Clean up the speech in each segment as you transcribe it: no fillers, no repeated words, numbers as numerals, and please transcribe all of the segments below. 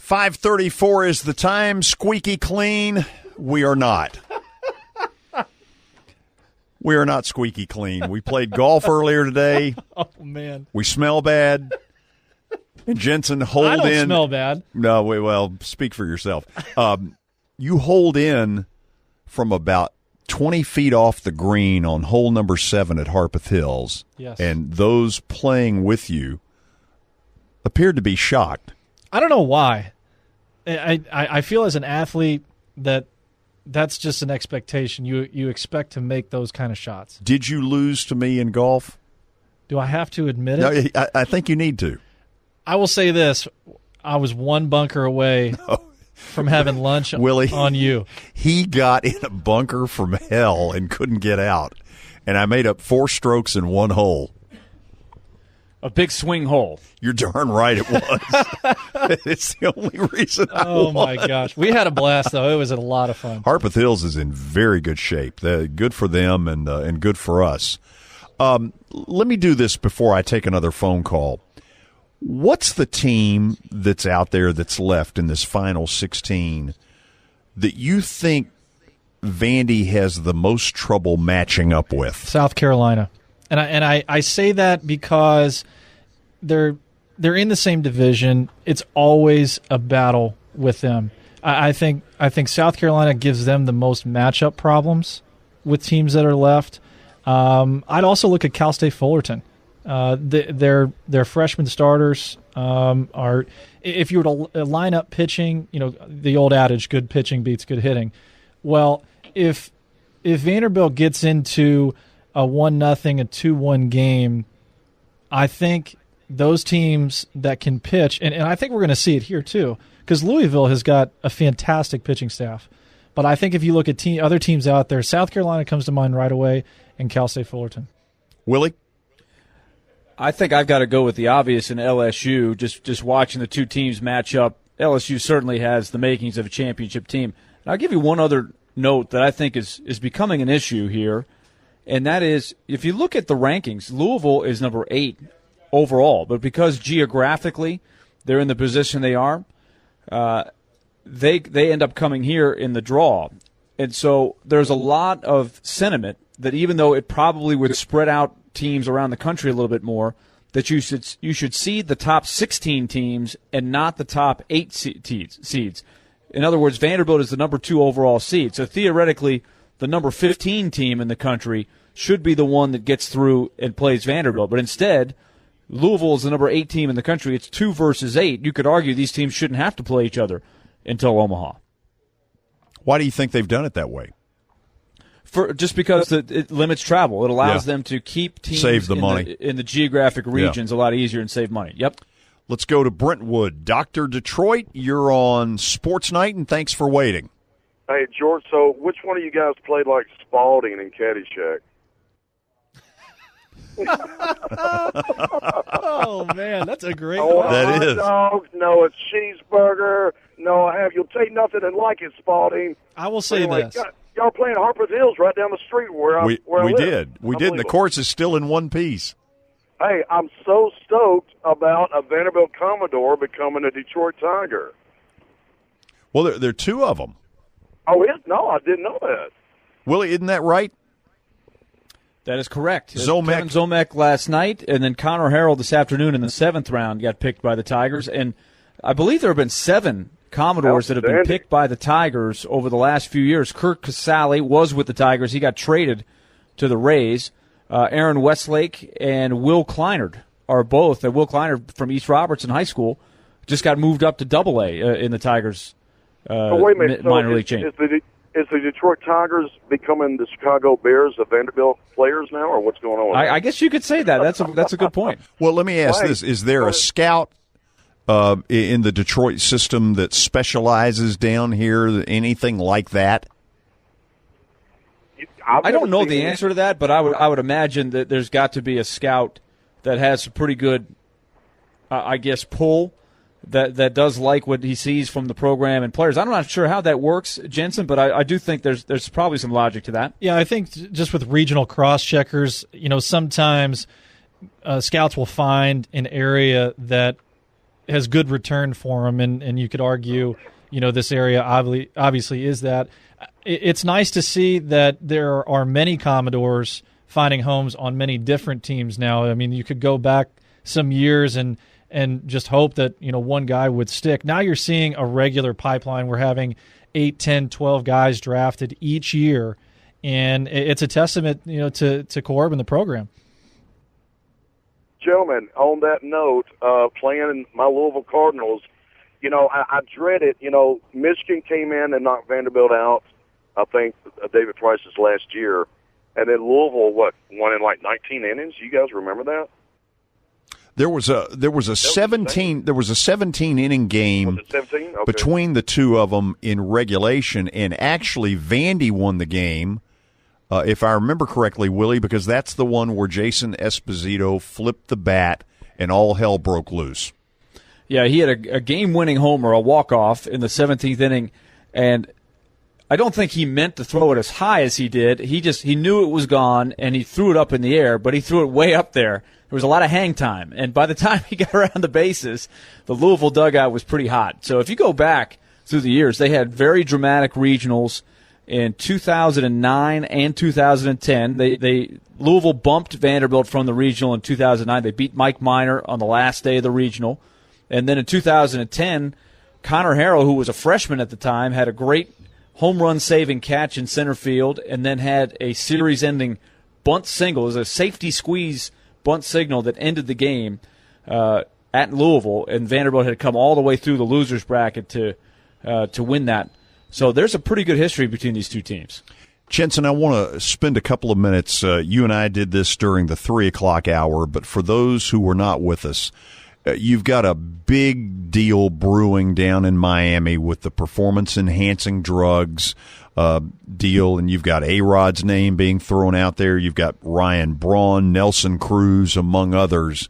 5:34 is the time. Squeaky clean. We are not. We are not squeaky clean. We played golf earlier today. Oh, man. We smell bad. And Jensen, hold in. I don't smell bad. No, well, speak for yourself. You hold in from about 20 feet off the green on hole number 7 at Harpeth Hills. Yes. And those playing with you appeared to be shocked. I don't know why. I feel as an athlete that's just an expectation. You expect to make those kind of shots. Did you lose to me in golf? Do I have to admit it? No, I think you need to. I will say this. I was one bunker away from having lunch Willie, on you. He got in a bunker from hell and couldn't get out. And I made up 4 strokes in one hole. A big swing hole. You're darn right it was. It's the only reason I won. My gosh. We had a blast, though. It was a lot of fun. Harpeth Hills is in very good shape. Good for them and good for us. Let me do this before I take another phone call. What's the team that's out there that's left in this final 16 that you think Vandy has the most trouble matching up with? South Carolina. And I say that because they're in the same division. It's always a battle with them. I think South Carolina gives them the most matchup problems with teams that are left. I'd also look at Cal State Fullerton. Their freshman starters are, if you were to line up pitching, the old adage, good pitching beats good hitting. Well, if Vanderbilt gets into a 1-0, a 2-1 game, I think those teams that can pitch, and I think we're going to see it here too, because Louisville has got a fantastic pitching staff. But I think if you look at other teams out there, South Carolina comes to mind right away, and Cal State Fullerton. Willie? I think I've got to go with the obvious in LSU. Just watching the two teams match up, LSU certainly has the makings of a championship team. And I'll give you one other note that I think is becoming an issue here, and that is if you look at the rankings, Louisville is number 8 overall, but because geographically they're in the position they are, they end up coming here in the draw. And so there's a lot of sentiment that even though it probably would spread out teams around the country a little bit more, that you should seed the top 16 teams and not the top 8 seeds. In other words, Vanderbilt is the number 2 overall seed. So theoretically, the number 15 team in the country should be the one that gets through and plays Vanderbilt. But instead, Louisville is the number 8 team in the country. It's 2 versus 8. You could argue these teams shouldn't have to play each other until Omaha. Why do you think they've done it that way? Just because it limits travel. It allows them to keep teams save the money in the geographic regions a lot easier and save money. Yep. Let's go to Brentwood. Dr. Detroit, you're on Sports Night, and thanks for waiting. Hey, George, so which one of you guys played like Spalding in Caddyshack? Oh, man, that's a great one. That is. Dogs, no, it's cheeseburger. No, you'll take nothing and like it, Spalding. I will say this. Y'all playing Harpeth Hills right down the street where I live. We did. The course is still in one piece. Hey, I'm so stoked about a Vanderbilt Commodore becoming a Detroit Tiger. Well, there are 2 of them. Oh, no, I didn't know that. Willie, isn't that right? That is correct. Kevin Zomek last night, and then Connor Harrell this afternoon in the 7th round got picked by the Tigers. And I believe there have been 7 Commodores that have been picked by the Tigers over the last few years. Kirk Casale was with the Tigers. He got traded to the Rays. Aaron Westlake and Will Kleinert are both. Will Kleinert from East Robertson High School just got moved up to Double-A in the Tigers wait a minute. minor league chain. Is the Detroit Tigers becoming the Chicago Bears of Vanderbilt players now, or what's going on? I guess you could say that. That's a good point. Well, let me ask this. Is there a scout in the Detroit system that specializes down here, anything like that? I don't know the answer to that, but I would imagine that there's got to be a scout that has a pretty good, pull that does like what he sees from the program and players. I'm not sure how that works, Jensen, but I do think there's probably some logic to that. Yeah, I think just with regional cross-checkers, sometimes scouts will find an area that has good return for him, and you could argue, this area obviously is that. It's nice to see that there are many Commodores finding homes on many different teams now. I mean, you could go back some years and just hope that, one guy would stick. Now you're seeing a regular pipeline. We're having 8, 10, 12 guys drafted each year, and it's a testament, to Corb and the program. Gentlemen, on that note, playing my Louisville Cardinals, I dread it. Michigan came in and knocked Vanderbilt out, I think, David Price's last year. And then Louisville, won in like 19 innings? You guys remember that? There was a 17 inning game between the two of them in regulation, and actually Vandy won the game, if I remember correctly, Willie, because that's the one where Jason Esposito flipped the bat and all hell broke loose. Yeah, he had a game-winning homer, a walk-off in the 17th inning, and I don't think he meant to throw it as high as he did. He knew it was gone, and he threw it up in the air, but he threw it way up there. There was a lot of hang time, and by the time he got around the bases, the Louisville dugout was pretty hot. So if you go back through the years, they had very dramatic regionals in 2009 and 2010. Louisville bumped Vanderbilt from the regional in 2009. They beat Mike Minor on the last day of the regional. And then in 2010, Connor Harrell, who was a freshman at the time, had a great home run saving catch in center field, and then had a series-ending bunt single. It was a safety squeeze bunt signal that ended the game at Louisville, and Vanderbilt had come all the way through the losers bracket to win that. So there's a pretty good history between these two teams. Jensen, I want to spend a couple of minutes. You and I did this during the 3 o'clock hour, but for those who were not with us, you've got a big deal brewing down in Miami with the performance-enhancing drugs deal, and you've got A-Rod's name being thrown out there. You've got Ryan Braun, Nelson Cruz, among others.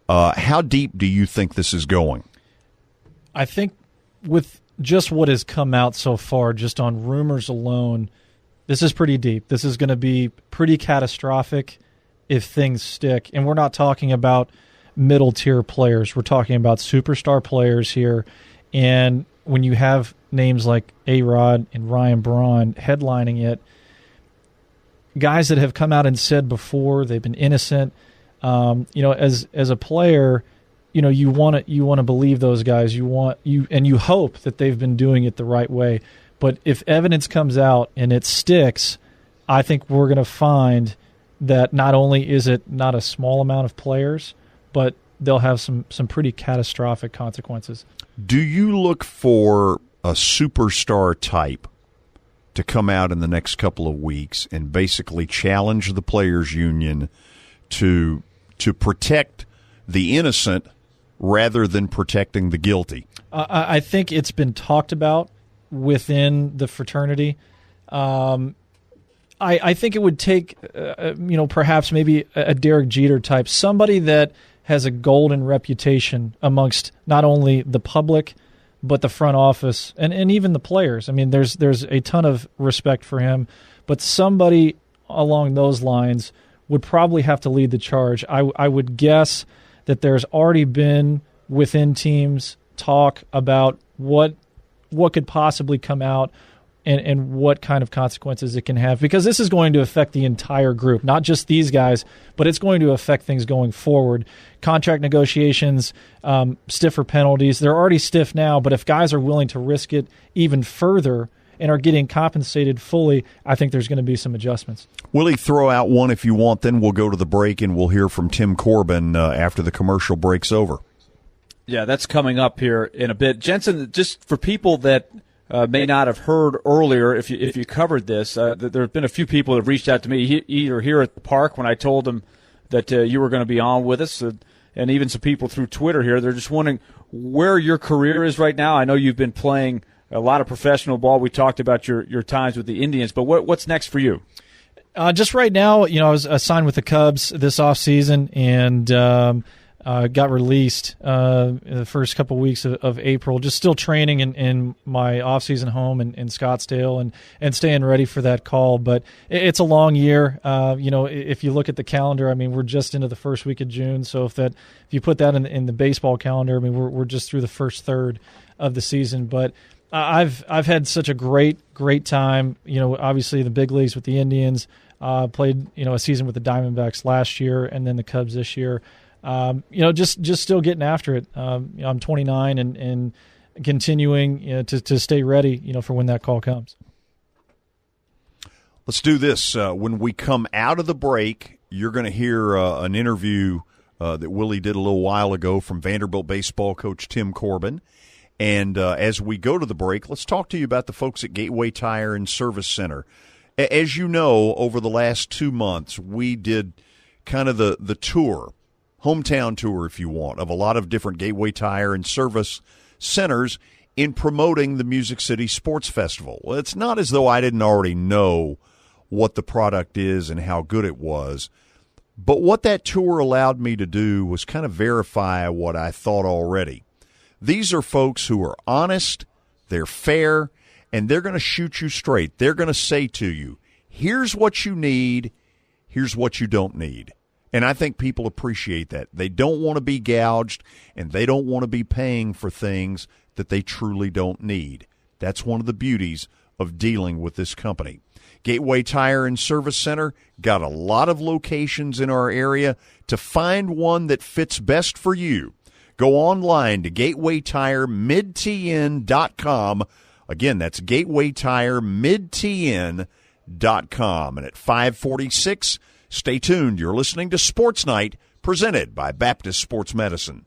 How deep do you think this is going? I think with just what has come out so far, just on rumors alone, this is pretty deep. This is going to be pretty catastrophic if things stick. And we're not talking about middle-tier players. We're talking about superstar players here. And when you have names like A-Rod and Ryan Braun headlining it, guys that have come out and said before they've been innocent, as a player, you want to believe those guys. You hope that they've been doing it the right way. But if evidence comes out and it sticks, I think we're going to find that not only is it not a small amount of players, but they'll have some pretty catastrophic consequences. Do you look for a superstar type to come out in the next couple of weeks and basically challenge the players' union to protect the innocent rather than protecting the guilty? I think it's been talked about within the fraternity. I think it would take, perhaps maybe a Derek Jeter type, somebody that has a golden reputation amongst not only the public but the front office and even the players. I mean, there's a ton of respect for him, but somebody along those lines would probably have to lead the charge. I would guess that there's already been within teams talk about what could possibly come out and what kind of consequences it can have, because this is going to affect the entire group, not just these guys, but it's going to affect things going forward. Contract negotiations, stiffer penalties. They're already stiff now, but if guys are willing to risk it even further and are getting compensated fully, I think there's going to be some adjustments. Willie, throw out one if you want, then we'll go to the break and we'll hear from Tim Corbin after the commercial break's over. Yeah, that's coming up here in a bit. Jensen, just for people that may not have heard earlier, if you covered this, there have been a few people that have reached out to me, either here at the park when I told them that you were going to be on with us, and even some people through Twitter here. They're just wondering where your career is right now. I know you've been playing a lot of professional ball. We talked about your times with the Indians, but what's next for you? Just right now, I was signed with the Cubs this offseason, and got released in the first couple weeks of April. Just still training in my off-season home in Scottsdale and staying ready for that call. But it's a long year. If you look at the calendar, I mean, we're just into the first week of June. So if you put that in the baseball calendar, I mean, we're just through the first third of the season. But I've had such a great time. Obviously the big leagues with the Indians. Played a season with the Diamondbacks last year, and then the Cubs this year. Just still getting after it. I'm 29 and continuing to stay ready, for when that call comes. Let's do this. When we come out of the break, you're going to hear an interview that Willie did a little while ago from Vanderbilt baseball coach Tim Corbin. And as we go to the break, let's talk to you about the folks at Gateway Tire and Service Center. As you know, over the last 2 months, we did kind of the tour, hometown tour, if you want, of a lot of different Gateway Tire and Service Centers in promoting the Music City Sports Festival. Well, it's not as though I didn't already know what the product is and how good it was, but what that tour allowed me to do was kind of verify what I thought already. These are folks who are honest, they're fair, and they're going to shoot you straight. They're going to say to you, here's what you need, here's what you don't need. And I think people appreciate that. They don't want to be gouged, and they don't want to be paying for things that they truly don't need. That's one of the beauties of dealing with this company. Gateway Tire and Service Center got a lot of locations in our area. To find one that fits best for you, go online to gatewaytiremidtn.com. Again, that's gatewaytiremidtn.com. And at 5:46, stay tuned. You're listening to Sports Night, presented by Baptist Sports Medicine.